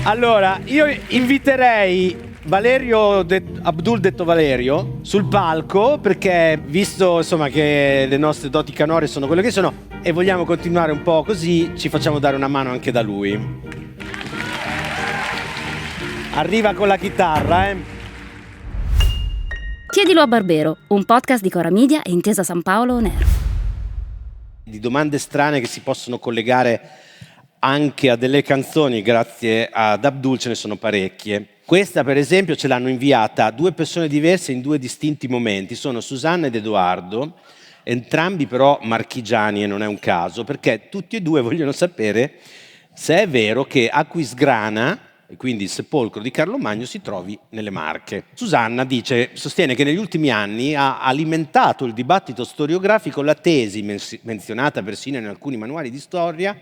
Allora, io inviterei Valerio Abdul detto Valerio sul palco, perché visto insomma che le nostre doti canore sono quelle che sono e vogliamo continuare un po' così, ci facciamo dare una mano anche da lui. Arriva con la chitarra, Chiedilo a Barbero, un podcast di Cora Media e Intesa San Paolo On Air. Di domande strane che si possono collegare anche a delle canzoni, grazie ad Abdul ce ne sono parecchie. Questa per esempio ce l'hanno inviata due persone diverse in due distinti momenti, sono Susanna ed Edoardo, entrambi però marchigiani e non è un caso, perché tutti e due vogliono sapere se è vero che Aquisgrana, e quindi il sepolcro di Carlo Magno, si trovi nelle Marche. Susanna sostiene che negli ultimi anni ha alimentato il dibattito storiografico la tesi, menzionata persino in alcuni manuali di storia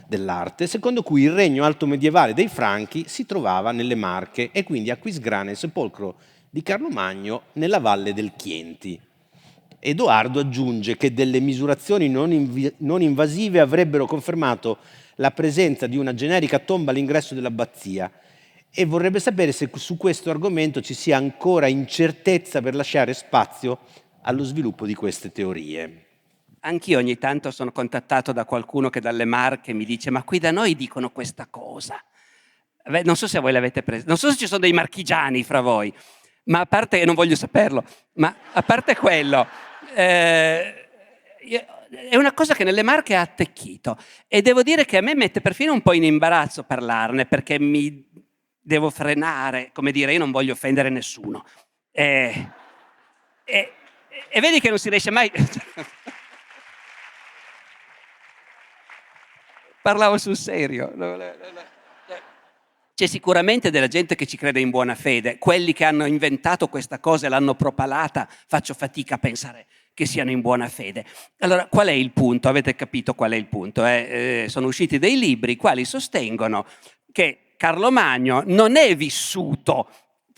dell'arte, secondo cui il regno alto medievale dei Franchi si trovava nelle Marche e quindi Aquisgrana, il sepolcro di Carlo Magno, nella valle del Chienti. Edoardo aggiunge che delle misurazioni non invasive avrebbero confermato la presenza di una generica tomba all'ingresso dell'abbazia e vorrebbe sapere se su questo argomento ci sia ancora incertezza per lasciare spazio allo sviluppo di queste teorie. Anch'io ogni tanto sono contattato da qualcuno che dalle Marche mi dice: ma qui da noi dicono questa cosa. Beh, non so se voi l'avete presa, non so se ci sono dei marchigiani fra voi, ma a parte, non voglio saperlo, ma a parte quello, è una cosa che nelle Marche ha attecchito e devo dire che a me mette perfino un po' in imbarazzo parlarne, perché mi devo frenare, come dire, io non voglio offendere nessuno. E vedi che non si riesce mai... Parlavo sul serio. C'è sicuramente della gente che ci crede in buona fede. Quelli che hanno inventato questa cosa e l'hanno propalata, faccio fatica a pensare che siano in buona fede. Allora, qual è il punto? Avete capito qual è il punto? Sono usciti dei libri quali sostengono che Carlo Magno non è vissuto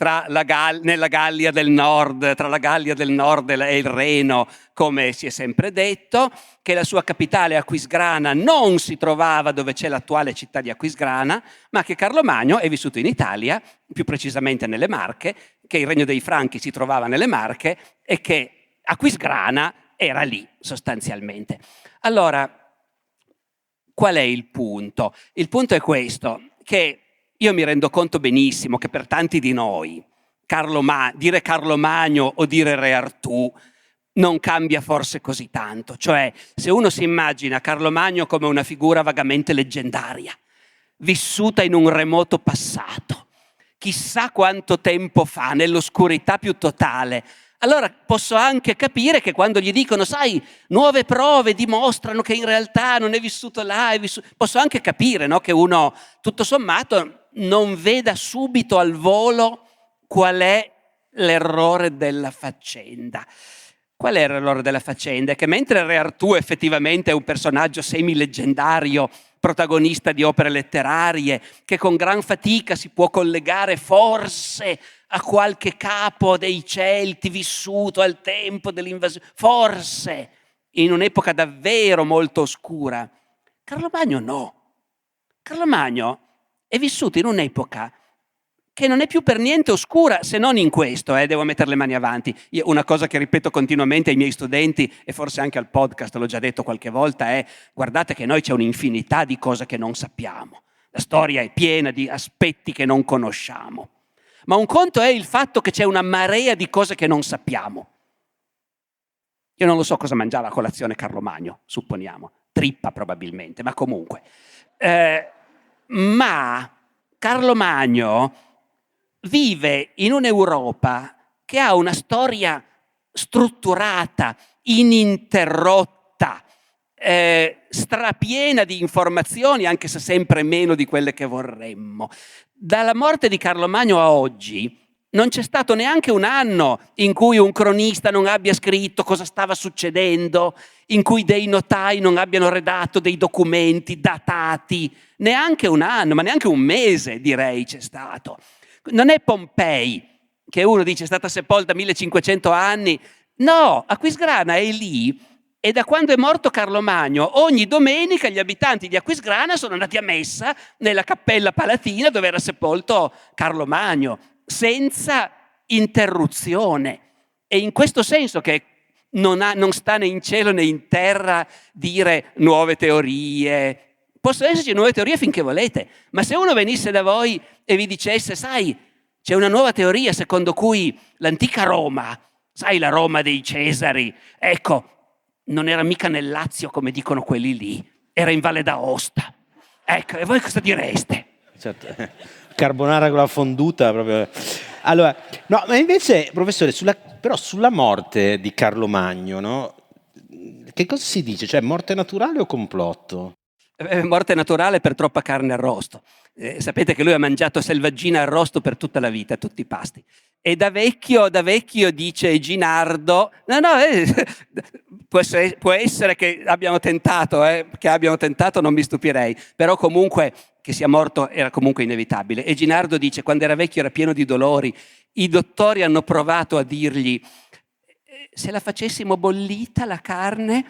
nella Gallia del Nord, tra la Gallia del Nord e il Reno, come si è sempre detto, che la sua capitale Aquisgrana non si trovava dove c'è l'attuale città di Aquisgrana, ma che Carlo Magno è vissuto in Italia, più precisamente nelle Marche, che il regno dei Franchi si trovava nelle Marche e che Aquisgrana era lì sostanzialmente. Allora, qual è il punto? Il punto è questo, che io mi rendo conto benissimo che per tanti di noi dire Carlo Magno o dire Re Artù non cambia forse così tanto. Cioè, se uno si immagina Carlo Magno come una figura vagamente leggendaria, vissuta in un remoto passato, chissà quanto tempo fa, nell'oscurità più totale, allora posso anche capire che quando gli dicono, sai, nuove prove dimostrano che in realtà non è vissuto là, posso anche capire, no, che uno, tutto sommato, non veda subito al volo qual è l'errore della faccenda. Qual è l'errore della faccenda? È che mentre Re Artù effettivamente è un personaggio semi-leggendario, protagonista di opere letterarie, che con gran fatica si può collegare forse a qualche capo dei Celti vissuto al tempo dell'invasione, forse in un'epoca davvero molto oscura. Carlo Magno no. Carlo Magno è vissuto in un'epoca che non è più per niente oscura, se non in questo, devo mettere le mani avanti. Io, una cosa che ripeto continuamente ai miei studenti, e forse anche al podcast l'ho già detto qualche volta, è: guardate che noi c'è un'infinità di cose che non sappiamo. La storia è piena di aspetti che non conosciamo. Ma un conto è il fatto che c'è una marea di cose che non sappiamo. Io non lo so cosa mangiava a colazione Carlo Magno, supponiamo. Trippa probabilmente, ma comunque. Ma Carlo Magno vive in un'Europa che ha una storia strutturata, ininterrotta, strapiena di informazioni, anche se sempre meno di quelle che vorremmo. Dalla morte di Carlo Magno a oggi non c'è stato neanche un anno in cui un cronista non abbia scritto cosa stava succedendo, in cui dei notai non abbiano redatto dei documenti datati, neanche un anno, ma neanche un mese direi c'è stato. Non è Pompei, che uno dice è stata sepolta 1500 anni, no, Aquisgrana è lì E da quando è morto Carlo Magno, ogni domenica gli abitanti di Aquisgrana sono andati a messa nella cappella palatina dove era sepolto Carlo Magno, senza interruzione. E in questo senso che non sta né in cielo né in terra dire nuove teorie. Possono esserci nuove teorie finché volete, ma se uno venisse da voi e vi dicesse, sai, c'è una nuova teoria secondo cui l'antica Roma, sai, la Roma dei Cesari, ecco, non era mica nel Lazio come dicono quelli lì, era in Valle d'Aosta. Ecco, e voi cosa direste? Certo. Carbonara con la fonduta proprio. Allora, no, ma invece, professore, però sulla morte di Carlo Magno, no? Che cosa si dice? Cioè, morte naturale o complotto? Morte naturale per troppa carne arrosto. Sapete che lui ha mangiato selvaggina arrosto per tutta la vita, tutti i pasti. E da vecchio dice Ginardo, può essere che abbiano tentato, non mi stupirei, però comunque che sia morto era comunque inevitabile. E Ginardo dice, quando era vecchio era pieno di dolori, i dottori hanno provato a dirgli, se la facessimo bollita la carne?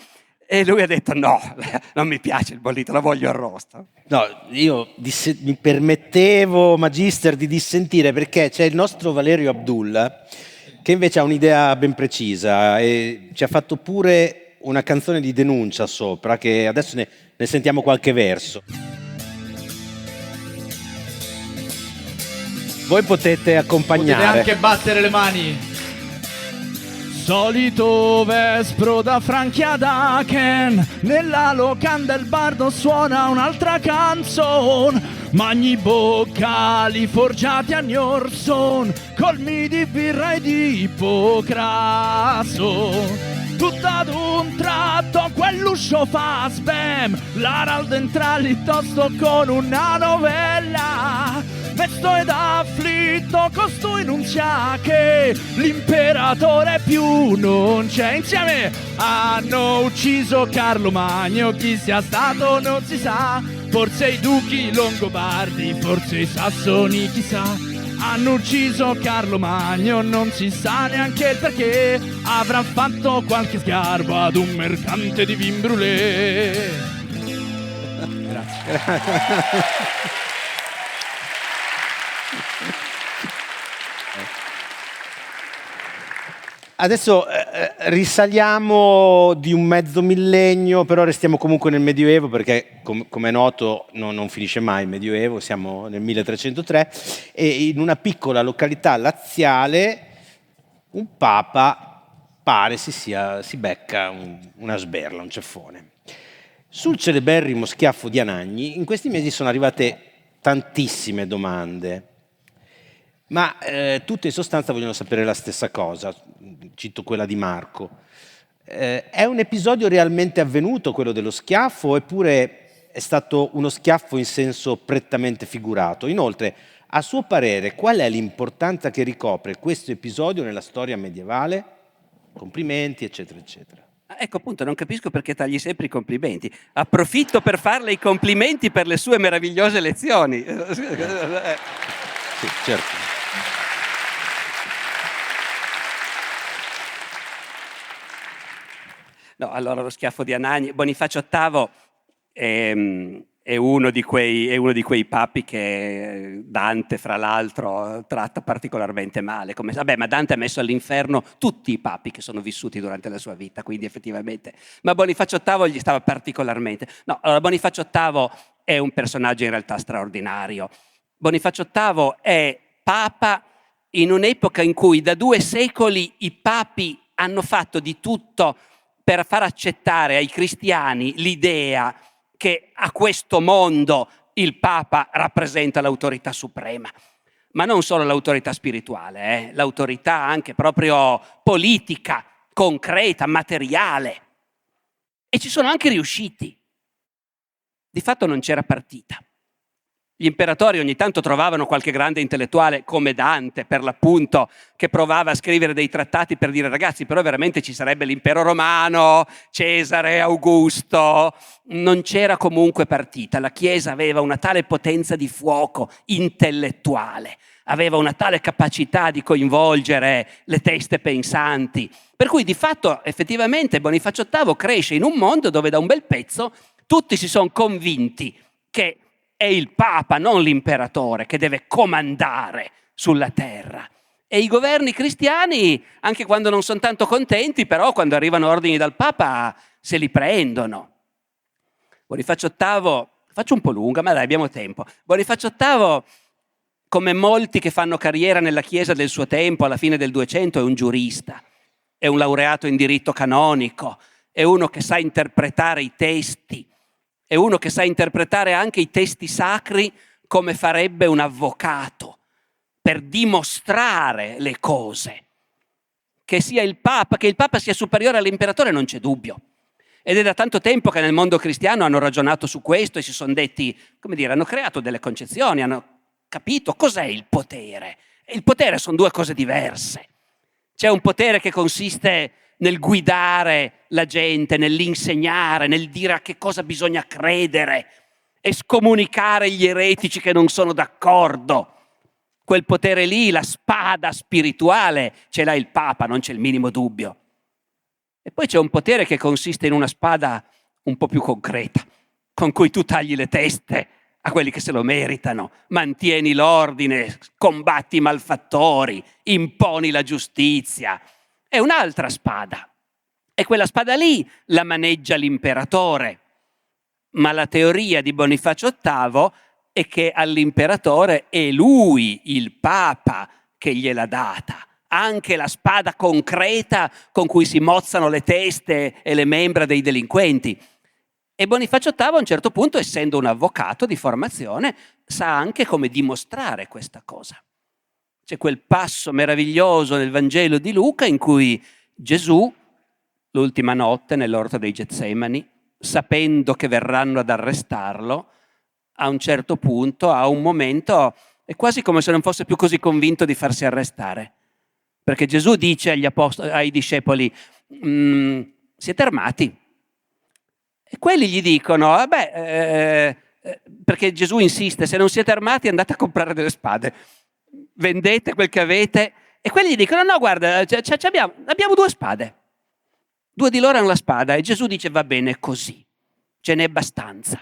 E lui ha detto no, non mi piace il bollito, la voglio arrosto. No, io mi permettevo, Magister, di dissentire perché c'è il nostro Valerio Abdul che invece ha un'idea ben precisa e ci ha fatto pure una canzone di denuncia sopra, che adesso ne sentiamo qualche verso. Voi potete accompagnare. Potete anche battere le mani. Solito vespro da Franchia d'Achen, nella locanda il bardo suona un'altra canzone. Magni boccali forgiati a Niorson, colmi di birra e di ipocraso. Tutto ad un tratto quell'uscio fa sbam, l'Araldo entra lì tosto con una novella. Vesto ed afflitto, costui non sa che l'imperatore più non c'è. Insieme hanno ucciso Carlo Magno, chi sia stato non si sa, forse i duchi longobardi, forse i sassoni, chissà. Hanno ucciso Carlo Magno, non si sa neanche il perché, avrà fatto qualche sgarbo ad un mercante di vin brûlé. Grazie. Adesso risaliamo di un mezzo millennio, però restiamo comunque nel Medioevo perché, come è noto, non finisce mai il Medioevo, siamo nel 1303 e in una piccola località laziale un papa pare si becca una sberla, un ceffone. Sul celeberrimo schiaffo di Anagni in questi mesi sono arrivate tantissime domande, ma tutte in sostanza vogliono sapere la stessa cosa. Cito quella di Marco. È un episodio realmente avvenuto quello dello schiaffo oppure è stato uno schiaffo in senso prettamente figurato? Inoltre, a suo parere, qual è l'importanza che ricopre questo episodio nella storia medievale? Complimenti, eccetera, eccetera. Ecco, appunto, non capisco perché tagli sempre i complimenti. Approfitto per farle i complimenti per le sue meravigliose lezioni. Sì, certo. No, allora lo schiaffo di Anagni, Bonifacio VIII è uno di quei papi che Dante, fra l'altro, tratta particolarmente male. Vabbè, ma Dante ha messo all'inferno tutti i papi che sono vissuti durante la sua vita, quindi effettivamente. Ma Bonifacio VIII gli stava particolarmente. No, allora Bonifacio VIII è un personaggio in realtà straordinario. Bonifacio VIII è papa in un'epoca in cui da 2 secoli i papi hanno fatto di tutto per far accettare ai cristiani l'idea che a questo mondo il Papa rappresenta l'autorità suprema, ma non solo l'autorità spirituale, l'autorità anche proprio politica, concreta, materiale. E ci sono anche riusciti. Di fatto non c'era partita. Gli imperatori ogni tanto trovavano qualche grande intellettuale come Dante, per l'appunto, che provava a scrivere dei trattati per dire ragazzi, però veramente ci sarebbe l'impero romano, Cesare, Augusto. Non c'era comunque partita. La Chiesa aveva una tale potenza di fuoco intellettuale, aveva una tale capacità di coinvolgere le teste pensanti, per cui di fatto effettivamente Bonifacio VIII cresce in un mondo dove da un bel pezzo tutti si sono convinti che è il Papa, non l'imperatore, che deve comandare sulla terra. E i governi cristiani, anche quando non sono tanto contenti, però quando arrivano ordini dal Papa se li prendono. Bonifacio VIII, faccio un po' lunga, ma dai, abbiamo tempo. Bonifacio VIII, come molti che fanno carriera nella Chiesa del suo tempo, alla fine del 200, è un giurista, è un laureato in diritto canonico, è uno che sa interpretare i testi, è uno che sa interpretare anche i testi sacri come farebbe un avvocato, per dimostrare le cose. Che il Papa sia superiore all'imperatore non c'è dubbio. Ed è da tanto tempo che nel mondo cristiano hanno ragionato su questo e si sono detti, hanno creato delle concezioni, hanno capito cos'è il potere. E il potere sono due cose diverse. C'è un potere che consiste nel guidare la gente, nell'insegnare, nel dire a che cosa bisogna credere e scomunicare gli eretici che non sono d'accordo. Quel potere lì, la spada spirituale, ce l'ha il Papa, non c'è il minimo dubbio. E poi c'è un potere che consiste in una spada un po' più concreta, con cui tu tagli le teste a quelli che se lo meritano, mantieni l'ordine, combatti i malfattori, imponi la giustizia. È un'altra spada. E quella spada lì la maneggia l'imperatore. Ma la teoria di Bonifacio VIII è che all'imperatore è lui, il Papa, che gliel'ha data. Anche la spada concreta con cui si mozzano le teste e le membra dei delinquenti. E Bonifacio VIII a un certo punto, essendo un avvocato di formazione, sa anche come dimostrare questa cosa. C'è quel passo meraviglioso nel Vangelo di Luca in cui Gesù, l'ultima notte nell'orto dei Getsemani, sapendo che verranno ad arrestarlo, a un certo punto, a un momento, è quasi come se non fosse più così convinto di farsi arrestare. Perché Gesù dice ai discepoli, siete armati? E quelli gli dicono, perché Gesù insiste, se non siete armati andate a comprare delle spade, vendete quel che avete. E quelli gli dicono, no guarda, abbiamo 2 spade, 2 di loro hanno la spada. E Gesù dice, va bene così, ce n'è abbastanza.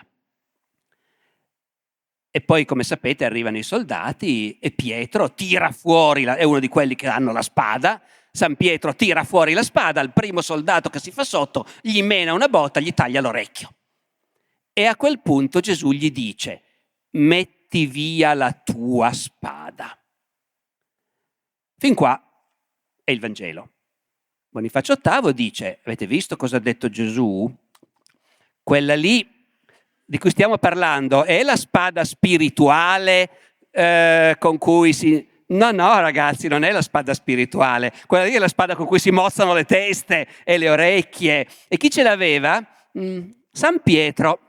E poi, come sapete, arrivano i soldati e Pietro tira fuori, è uno di quelli che hanno la spada, San Pietro tira fuori la spada, al primo soldato che si fa sotto gli mena una botta, gli taglia l'orecchio. E a quel punto Gesù gli dice, metti via la tua spada. Fin qua è il Vangelo. Bonifacio VIII dice, avete visto cosa ha detto Gesù? Quella lì di cui stiamo parlando è la spada spirituale con cui si... No, ragazzi, non è la spada spirituale. Quella lì è la spada con cui si mozzano le teste e le orecchie. E chi ce l'aveva? San Pietro.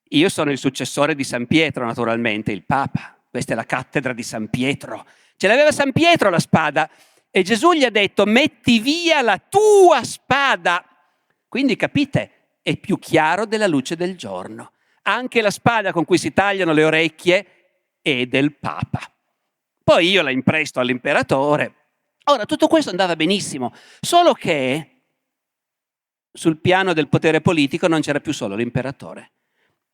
Io sono il successore di San Pietro, naturalmente, il Papa. Questa è la cattedra di San Pietro. Ce l'aveva San Pietro la spada. E Gesù gli ha detto, metti via la tua spada. Quindi capite? È più chiaro della luce del giorno. Anche la spada con cui si tagliano le orecchie è del Papa. Poi io la impresto all'imperatore. Ora, tutto questo andava benissimo, solo che sul piano del potere politico non c'era più solo l'imperatore.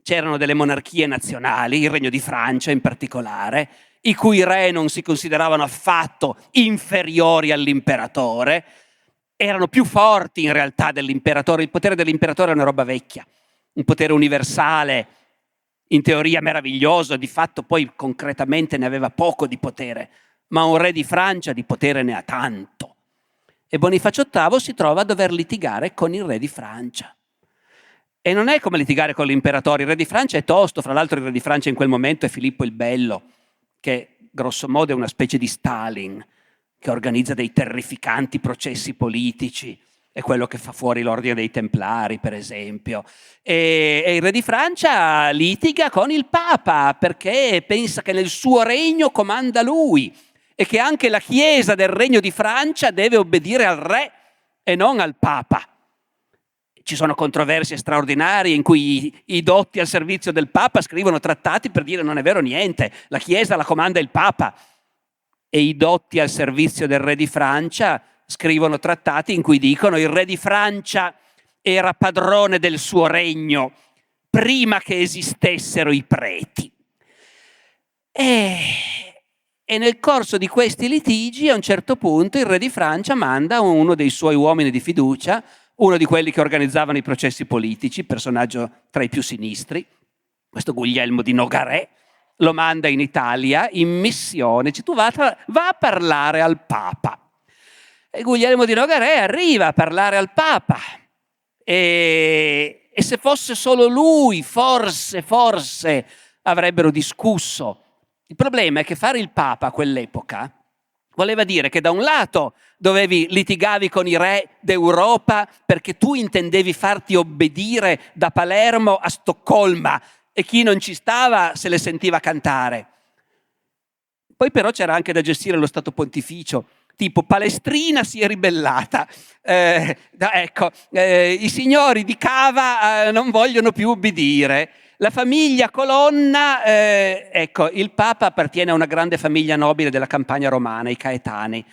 C'erano delle monarchie nazionali, il Regno di Francia in particolare, i cui re non si consideravano affatto inferiori all'imperatore, erano più forti in realtà dell'imperatore. Il potere dell'imperatore è una roba vecchia, un potere universale, in teoria meraviglioso, di fatto poi concretamente ne aveva poco di potere, ma un re di Francia di potere ne ha tanto. E Bonifacio VIII si trova a dover litigare con il re di Francia. E non è come litigare con l'imperatore, il re di Francia è tosto, fra l'altro il re di Francia in quel momento è Filippo il Bello, che grosso modo è una specie di Stalin, che organizza dei terrificanti processi politici, è quello che fa fuori l'ordine dei Templari, per esempio. E il re di Francia litiga con il Papa perché pensa che nel suo regno comanda lui e che anche la Chiesa del Regno di Francia deve obbedire al re e non al Papa. Ci sono controversie straordinarie in cui i dotti al servizio del Papa scrivono trattati per dire non è vero niente, la Chiesa la comanda il Papa. E i dotti al servizio del re di Francia scrivono trattati in cui dicono il re di Francia era padrone del suo regno prima che esistessero i preti. E nel corso di questi litigi, a un certo punto, il re di Francia manda uno dei suoi uomini di fiducia, uno di quelli che organizzavano i processi politici, personaggio tra i più sinistri, questo Guglielmo di Nogaret, lo manda in Italia in missione, dice tu va a parlare al Papa. E Guglielmo di Nogaret arriva a parlare al Papa e se fosse solo lui, forse avrebbero discusso. Il problema è che fare il Papa a quell'epoca voleva dire che da un lato litigavi con i re d'Europa perché tu intendevi farti obbedire da Palermo a Stoccolma e chi non ci stava se le sentiva cantare. Poi però c'era anche da gestire lo Stato Pontificio, tipo Palestrina si è ribellata, i signori di Cava non vogliono più ubbidire, la famiglia Colonna, il Papa appartiene a una grande famiglia nobile della campagna romana, i Caetani.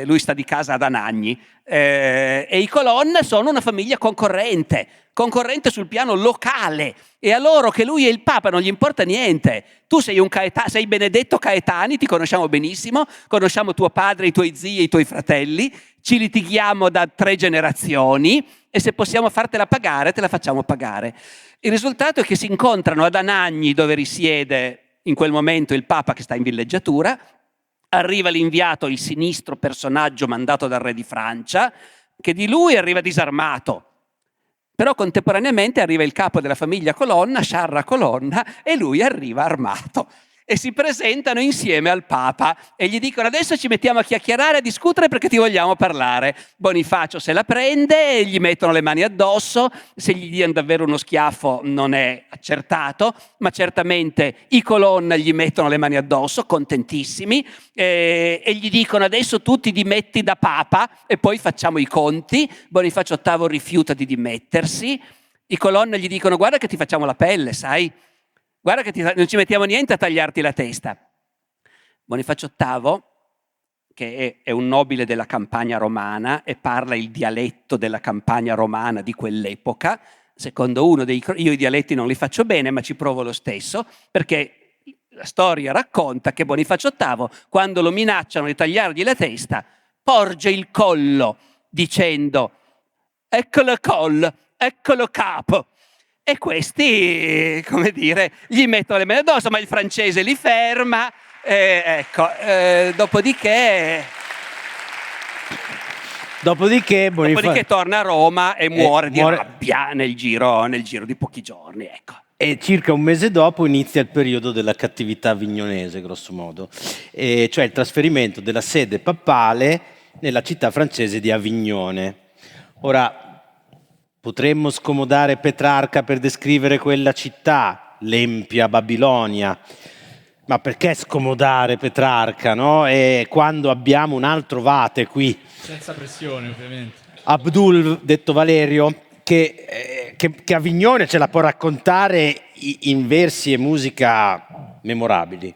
Lui sta di casa ad Anagni e i Colonna sono una famiglia concorrente sul piano locale e a loro che lui è il Papa non gli importa niente. Tu sei sei Benedetto Caetani, ti conosciamo benissimo, conosciamo tuo padre, i tuoi zii e i tuoi fratelli, ci litighiamo da 3 generazioni e se possiamo fartela pagare te la facciamo pagare. Il risultato è che si incontrano ad Anagni, dove risiede in quel momento il Papa che sta in villeggiatura. Arriva l'inviato, il sinistro personaggio mandato dal re di Francia, che di lui arriva disarmato. Però contemporaneamente arriva il capo della famiglia Colonna, Sciarra Colonna, e lui arriva armato. E si presentano insieme al Papa e gli dicono adesso ci mettiamo a chiacchierare, a discutere perché ti vogliamo parlare. Bonifacio se la prende e gli mettono le mani addosso, se gli diano davvero uno schiaffo non è accertato, ma certamente i Colonna gli mettono le mani addosso, contentissimi, e gli dicono adesso tu ti dimetti da Papa e poi facciamo i conti. Bonifacio VIII rifiuta di dimettersi, i Colonna gli dicono guarda che ti facciamo la pelle, sai? Guarda che non ci mettiamo niente a tagliarti la testa. Bonifacio VIII, che è un nobile della campagna romana e parla il dialetto della campagna romana di quell'epoca, secondo uno io i dialetti non li faccio bene, ma ci provo lo stesso, perché la storia racconta che Bonifacio VIII, quando lo minacciano di tagliargli la testa, porge il collo dicendo eccolo collo, eccolo capo. E questi, come dire, gli mettono le mani addosso, ma il francese li ferma. Dopodiché torna a Roma e muore di rabbia nel giro di pochi giorni. Ecco. E circa un mese dopo inizia il periodo della cattività avignonese, grosso modo, cioè il trasferimento della sede papale nella città francese di Avignone. Ora, potremmo scomodare Petrarca per descrivere quella città, l'empia Babilonia, ma perché scomodare Petrarca, no? E quando abbiamo un altro Vate qui, senza pressione ovviamente, Abdul, detto Valerio, che Avignone ce la può raccontare in versi e musica memorabili.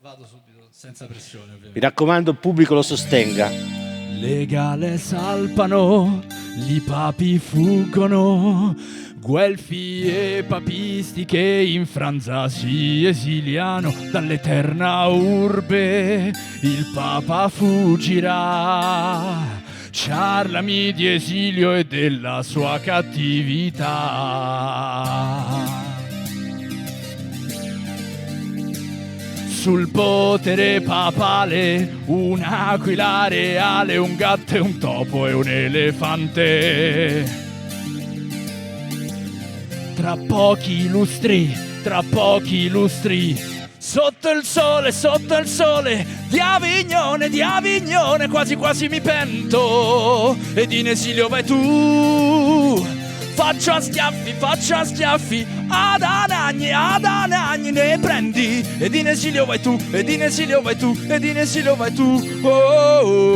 Vado subito, senza pressione ovviamente. Mi raccomando, il pubblico lo sostenga. Le gale salpano, gli papi fuggono, guelfi e papisti che in Francia si esiliano, dall'eterna urbe il papa fuggirà, ciarlami di esilio e della sua cattività. Sul potere papale un'aquila reale, un gatto e un topo e un elefante. Tra pochi lustri, sotto il sole di Avignone, quasi quasi mi pento. Ed in esilio vai tu, faccio a schiaffi, ad Anagni ne prendi. Ed in esilio vai tu, oh.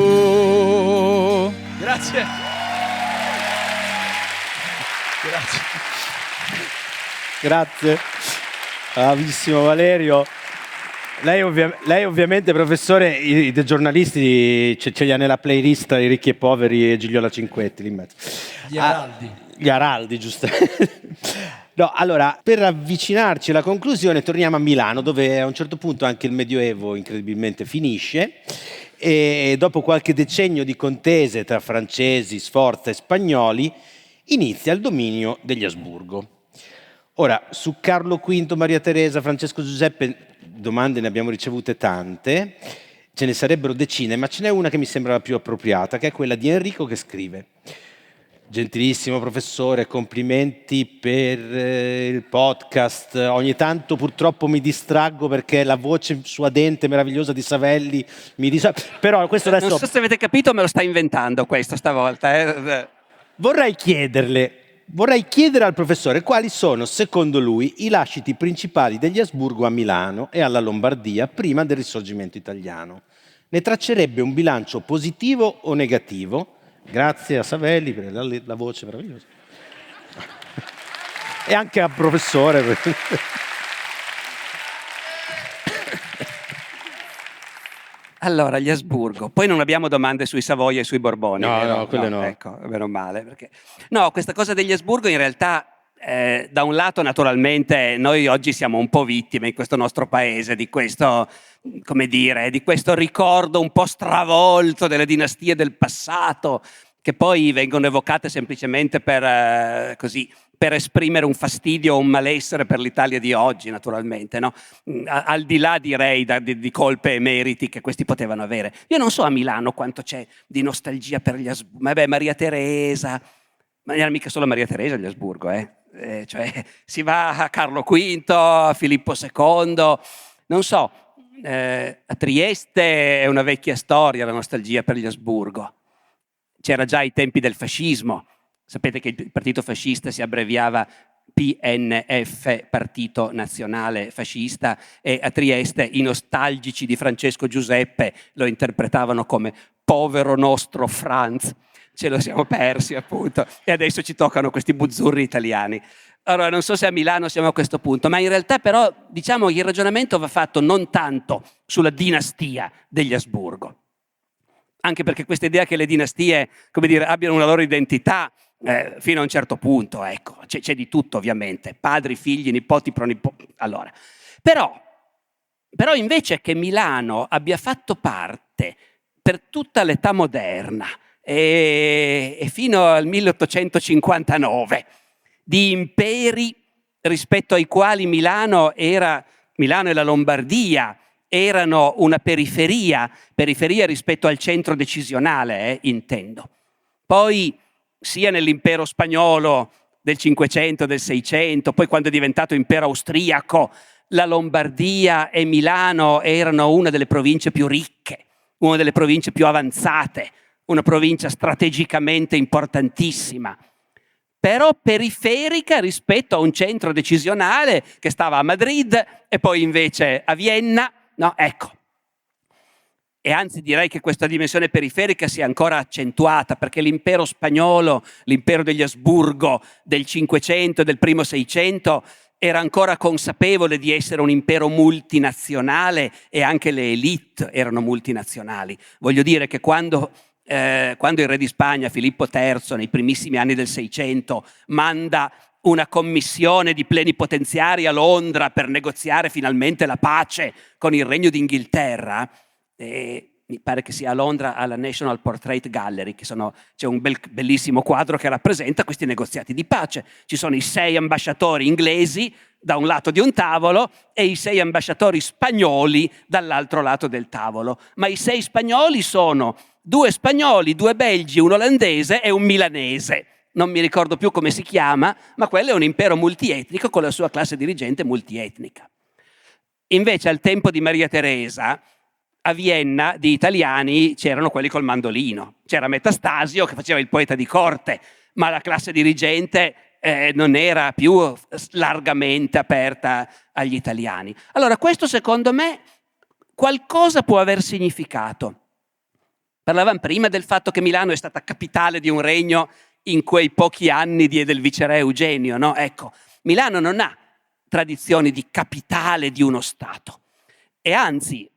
Grazie. Grazie. Grazie. Bravissimo Valerio. Lei ovviamente, professore, i giornalisti ce li ha nella playlist I ricchi e poveri e Gigliola Cinquetti lì in mezzo. Gli Araldi. Gli Araldi, giustamente. No, allora, per avvicinarci alla conclusione torniamo a Milano, dove a un certo punto anche il Medioevo incredibilmente finisce e dopo qualche decennio di contese tra francesi, Sforza e spagnoli inizia il dominio degli Asburgo. Ora, su Carlo V, Maria Teresa, Francesco Giuseppe, domande ne abbiamo ricevute tante, ce ne sarebbero decine, ma ce n'è una che mi sembra la più appropriata, che è quella di Enrico che scrive: gentilissimo professore, complimenti per il podcast. Ogni tanto purtroppo mi distraggo perché la voce suadente meravigliosa di Savelli mi però questo adesso... Non so se avete capito, me lo sta inventando questo stavolta. Vorrei chiedere al professore quali sono, secondo lui, i lasciti principali degli Asburgo a Milano e alla Lombardia prima del Risorgimento italiano. Ne traccerebbe un bilancio positivo o negativo? Grazie a Savelli per la voce meravigliosa. E anche al professore. Allora, gli Asburgo. Poi non abbiamo domande sui Savoia e sui Borboni. No, quelle no. Ecco, meno male. Perché... No, questa cosa degli Asburgo in realtà, da un lato naturalmente noi oggi siamo un po' vittime in questo nostro paese di questo, come dire, di questo ricordo un po' stravolto delle dinastie del passato, che poi vengono evocate semplicemente per esprimere un fastidio o un malessere per l'Italia di oggi, naturalmente, no? Al di là, direi, di colpe e meriti che questi potevano avere. Io non so a Milano quanto c'è di nostalgia per gli Asburgo. Vabbè, Maria Teresa, ma non era mica solo Maria Teresa gli Asburgo, cioè si va a Carlo V, a Filippo II, non so, a Trieste è una vecchia storia la nostalgia per gli Asburgo. C'era già ai tempi del fascismo. Sapete che il partito fascista si abbreviava PNF, Partito Nazionale Fascista, e a Trieste i nostalgici di Francesco Giuseppe lo interpretavano come povero nostro Franz. Ce lo siamo persi, appunto, e adesso ci toccano questi buzzurri italiani. Allora, non so se a Milano siamo a questo punto, ma in realtà però, diciamo, il ragionamento va fatto non tanto sulla dinastia degli Asburgo, anche perché questa idea che le dinastie, come dire, abbiano una loro identità fino a un certo punto, ecco, c'è di tutto ovviamente, padri, figli, nipoti, pronipoti. Allora, però invece che Milano abbia fatto parte per tutta l'età moderna e fino al 1859 di imperi rispetto ai quali Milano e la Lombardia erano una periferia rispetto al centro decisionale, intendo. Poi sia nell'impero spagnolo del 500, del 600, poi quando è diventato impero austriaco, la Lombardia e Milano erano una delle province più ricche, una delle province più avanzate, una provincia strategicamente importantissima, però periferica rispetto a un centro decisionale che stava a Madrid e poi invece a Vienna. No, ecco. E anzi direi che questa dimensione periferica si è ancora accentuata, perché l'impero spagnolo, l'impero degli Asburgo del 500 e del primo 600 era ancora consapevole di essere un impero multinazionale e anche le élite erano multinazionali. Voglio dire che quando il re di Spagna, Filippo III, nei primissimi anni del 600, manda una commissione di plenipotenziari a Londra per negoziare finalmente la pace con il Regno d'Inghilterra, mi pare che sia a Londra alla National Portrait Gallery, c'è un bellissimo quadro che rappresenta questi negoziati di pace. Ci sono i 6 ambasciatori inglesi da un lato di un tavolo e i 6 ambasciatori spagnoli dall'altro lato del tavolo. Ma i 6 spagnoli sono 2 spagnoli, 2 belgi, un olandese e un milanese. Non mi ricordo più come si chiama, ma quello è un impero multietnico con la sua classe dirigente multietnica. Invece al tempo di Maria Teresa, a Vienna di italiani c'erano quelli col mandolino. C'era Metastasio che faceva il poeta di corte, ma la classe dirigente non era più largamente aperta agli italiani. Allora questo secondo me qualcosa può aver significato. Parlavamo prima del fatto che Milano è stata capitale di un regno in quei pochi anni diede il viceré Eugenio, no? Ecco, Milano non ha tradizioni di capitale di uno Stato e anzi,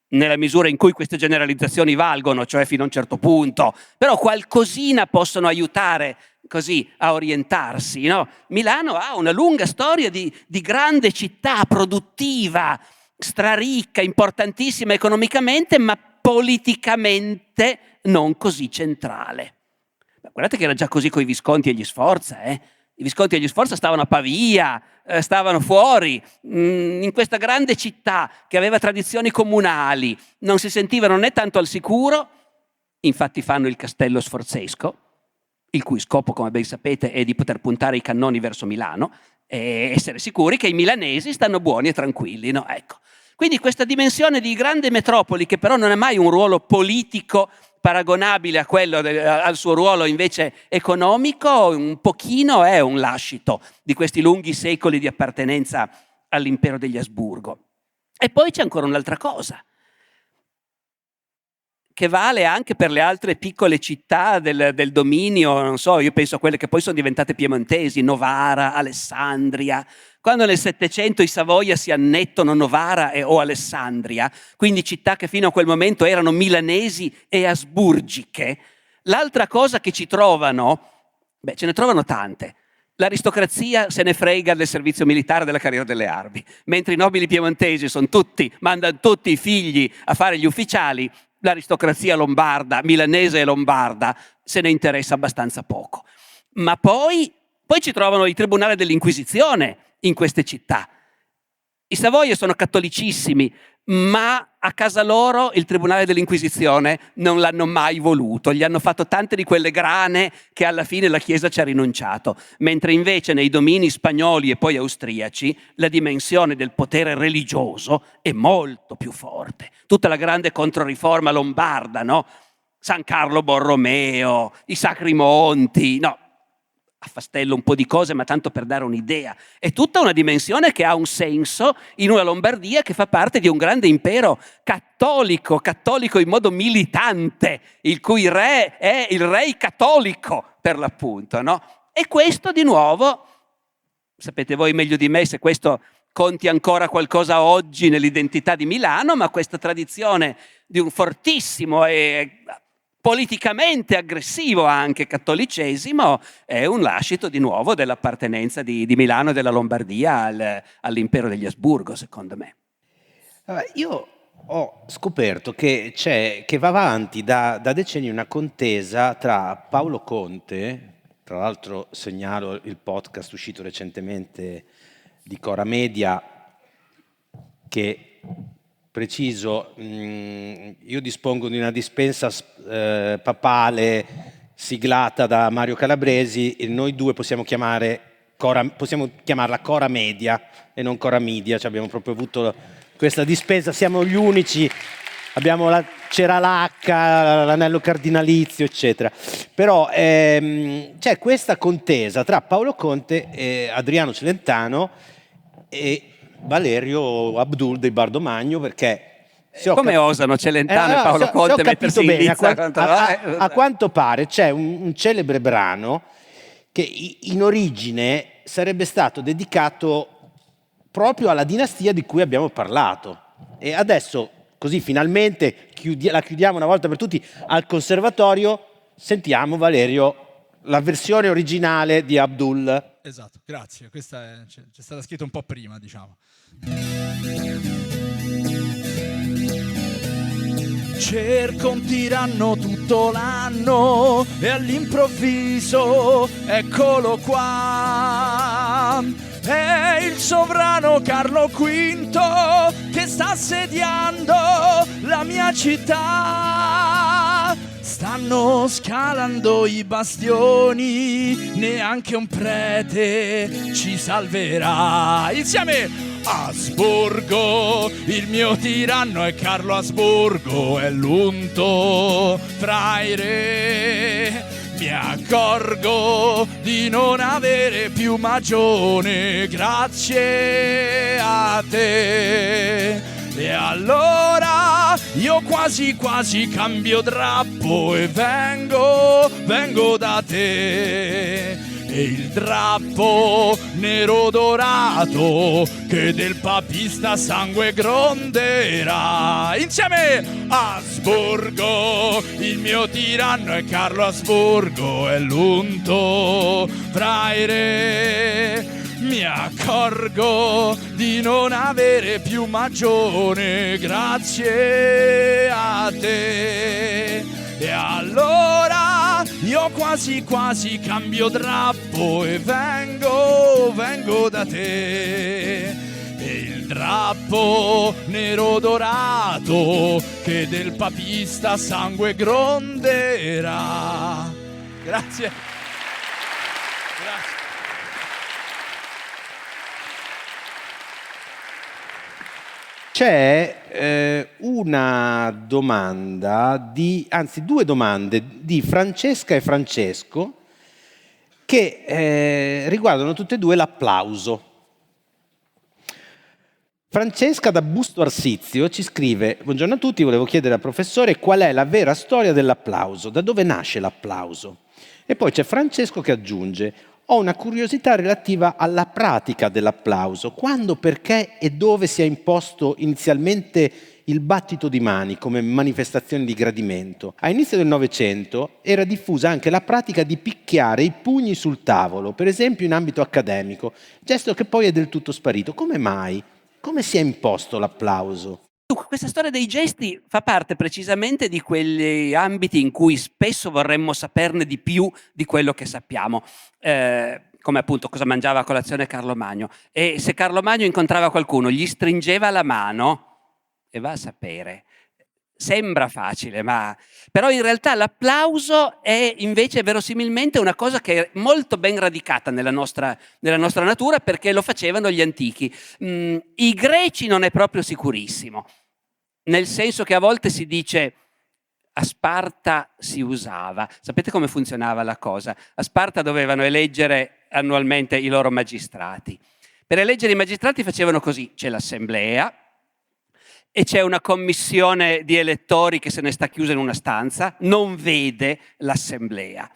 nella misura in cui queste generalizzazioni valgono, cioè fino a un certo punto, però qualcosina possono aiutare così a orientarsi, no? Milano ha una lunga storia di grande città produttiva, straricca, importantissima economicamente, ma politicamente non così centrale. Ma guardate che era già così con i Visconti e gli Sforza, I Visconti e gli Sforza stavano a Pavia, stavano fuori, in questa grande città che aveva tradizioni comunali, non si sentivano né tanto al sicuro, infatti fanno il castello sforzesco, il cui scopo, come ben sapete, è di poter puntare i cannoni verso Milano e essere sicuri che i milanesi stanno buoni e tranquilli, no? Ecco. Quindi questa dimensione di grande metropoli, che però non ha mai un ruolo politico paragonabile a quello al suo ruolo invece economico, un pochino è un lascito di questi lunghi secoli di appartenenza all'impero degli Asburgo. E poi c'è ancora un'altra cosa, che vale anche per le altre piccole città del dominio, non so, io penso a quelle che poi sono diventate piemontesi, Novara, Alessandria. Quando nel Settecento i Savoia si annettono Novara o Alessandria, quindi città che fino a quel momento erano milanesi e asburgiche, l'altra cosa che ci trovano, ce ne trovano tante. L'aristocrazia se ne frega del servizio militare, della carriera delle armi, mentre i nobili piemontesi mandano tutti i figli a fare gli ufficiali. L'aristocrazia lombarda, milanese e lombarda, se ne interessa abbastanza poco. Ma poi ci trovano i tribunali dell'Inquisizione in queste città. I Savoia sono cattolicissimi, ma a casa loro il tribunale dell'Inquisizione non l'hanno mai voluto. Gli hanno fatto tante di quelle grane che alla fine la Chiesa ci ha rinunciato. Mentre invece nei domini spagnoli e poi austriaci la dimensione del potere religioso è molto più forte. Tutta la grande controriforma lombarda, no? San Carlo Borromeo, i Sacri Monti, no? Affastello un po' di cose, ma tanto per dare un'idea. È tutta una dimensione che ha un senso in una Lombardia che fa parte di un grande impero cattolico in modo militante, il cui re è il re cattolico, per l'appunto, no? E questo di nuovo, sapete voi meglio di me se questo conti ancora qualcosa oggi nell'identità di Milano, ma questa tradizione di un fortissimo e politicamente aggressivo anche cattolicesimo è un lascito di nuovo dell'appartenenza di Milano e della Lombardia all'impero degli Asburgo, secondo me. Io ho scoperto che va avanti da decenni una contesa tra Paolo Conte, tra l'altro segnalo il podcast uscito recentemente di Cora Media, che preciso, io dispongo di una dispensa papale siglata da Mario Calabresi e noi due possiamo chiamarla Cora Media e non Cora Media, cioè abbiamo proprio avuto questa dispensa, siamo gli unici, c'era l'H, l'anello cardinalizio, eccetera. Però c'è questa contesa tra Paolo Conte e Adriano Celentano e Valerio Abdul dei Bardomagno, perché come osano Celentano e Paolo Conte mettersi in lizza a quanto pare c'è un celebre brano che in origine sarebbe stato dedicato proprio alla dinastia di cui abbiamo parlato, e adesso così finalmente la chiudiamo una volta per tutti al conservatorio. Sentiamo, Valerio, la versione originale di Abdul. Esatto, grazie, questa c'è stata scritta un po' prima, diciamo. Cerco un tiranno tutto l'anno e all'improvviso eccolo qua. È il sovrano Carlo V che sta assediando la mia città. Stanno scalando i bastioni, neanche un prete ci salverà. Insieme! Asburgo, il mio tiranno è Carlo Asburgo, è l'unto fra i re. Mi accorgo di non avere più magione grazie a te. E allora io quasi quasi cambio drappo e vengo da te. E il drappo nero dorato che del papista sangue gronderà. Insieme! Asburgo, il mio tiranno è Carlo Asburgo, è l'unto fra i re. Mi accorgo di non avere più magione grazie a te. E allora io quasi quasi cambio drappo e vengo da te. E il drappo nero dorato che del papista sangue gronderà. Grazie. Grazie. C'è una domanda, anzi due domande di Francesca e Francesco che riguardano tutte e due l'applauso. Francesca da Busto Arsizio ci scrive: buongiorno a tutti, volevo chiedere al professore qual è la vera storia dell'applauso, da dove nasce l'applauso? E poi c'è Francesco che aggiunge: ho una curiosità relativa alla pratica dell'applauso. Quando, perché e dove si è imposto inizialmente il battito di mani come manifestazione di gradimento? A inizio del Novecento era diffusa anche la pratica di picchiare i pugni sul tavolo, per esempio in ambito accademico, gesto che poi è del tutto sparito. Come mai? Come si è imposto l'applauso? Questa storia dei gesti fa parte precisamente di quegli ambiti in cui spesso vorremmo saperne di più di quello che sappiamo, come appunto cosa mangiava a colazione Carlo Magno. E se Carlo Magno incontrava qualcuno, gli stringeva la mano, e va a sapere. Sembra facile, però in realtà l'applauso è invece verosimilmente una cosa che è molto ben radicata nella nostra natura, perché lo facevano gli antichi. I greci non è proprio sicurissimo, nel senso che a volte si dice a Sparta si usava. Sapete come funzionava la cosa? A Sparta dovevano eleggere annualmente i loro magistrati. Per eleggere i magistrati facevano così: c'è l'assemblea, e c'è una commissione di elettori che se ne sta chiusa in una stanza, non vede l'assemblea.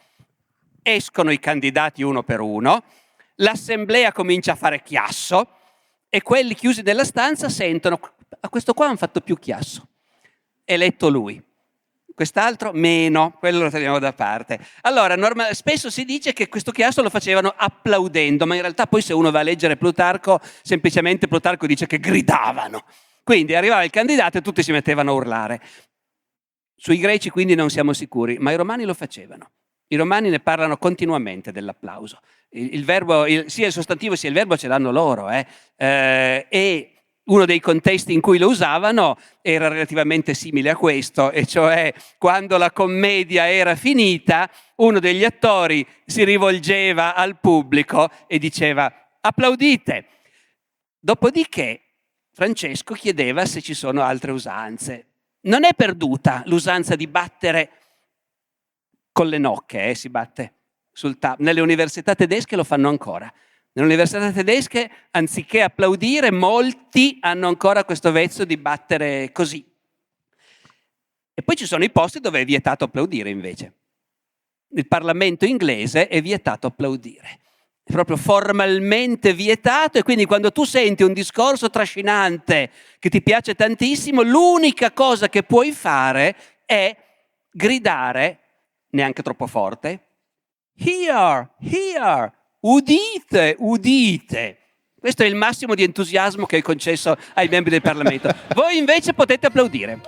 Escono i candidati uno per uno, l'assemblea comincia a fare chiasso e quelli chiusi nella stanza sentono: a questo qua hanno fatto più chiasso, eletto lui. Quest'altro meno, quello lo teniamo da parte. Allora, spesso si dice che questo chiasso lo facevano applaudendo, ma in realtà poi se uno va a leggere Plutarco, semplicemente Plutarco dice che gridavano. Quindi arrivava il candidato e tutti si mettevano a urlare. Sui greci quindi non siamo sicuri, ma i romani lo facevano. I romani ne parlano continuamente dell'applauso. Il verbo, sia il sostantivo sia il verbo ce l'hanno loro. E uno dei contesti in cui lo usavano era relativamente simile a questo, e cioè quando la commedia era finita, uno degli attori si rivolgeva al pubblico e diceva: applaudite. Dopodiché Francesco chiedeva se ci sono altre usanze. Non è perduta l'usanza di battere con le nocche, si batte sul tavolo. Nelle università tedesche lo fanno ancora. Nelle università tedesche, anziché applaudire, molti hanno ancora questo vezzo di battere così. E poi ci sono i posti dove è vietato applaudire invece. Nel Parlamento inglese è vietato applaudire. È proprio formalmente vietato, e quindi quando tu senti un discorso trascinante che ti piace tantissimo, l'unica cosa che puoi fare è gridare, neanche troppo forte: Here, here, udite, udite. Questo è il massimo di entusiasmo che è concesso ai membri del Parlamento. Voi invece potete applaudire.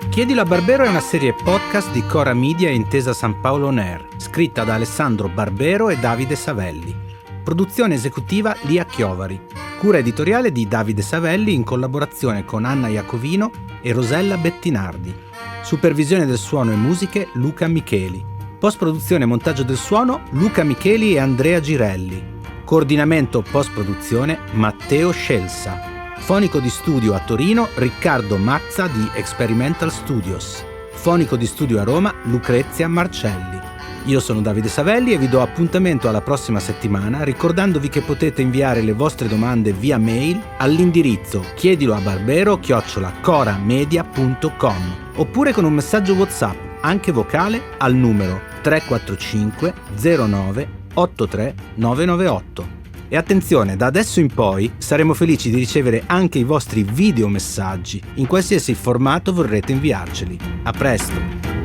Chiedilo a Barbero è una serie podcast di Cora Media e Intesa San Paolo On Air, scritta da Alessandro Barbero e Davide Savelli. Produzione esecutiva Lia Chiovari. Cura editoriale di Davide Savelli in collaborazione con Anna Iacovino e Rosella Bettinardi. Supervisione del suono e musiche Luca Micheli. Post-produzione e montaggio del suono Luca Micheli e Andrea Girelli. Coordinamento post-produzione Matteo Scelsa. Fonico di studio a Torino Riccardo Mazza di Experimental Studios. fonico di studio a Roma Lucrezia Marcelli. Io sono Davide Savelli e vi do appuntamento alla prossima settimana, ricordandovi che potete inviare le vostre domande via mail all'indirizzo chiediloabarbero@coramedia.com oppure con un messaggio WhatsApp, anche vocale, al numero 345 09 83 998. E attenzione, da adesso in poi saremo felici di ricevere anche i vostri videomessaggi, in qualsiasi formato vorrete inviarceli. A presto!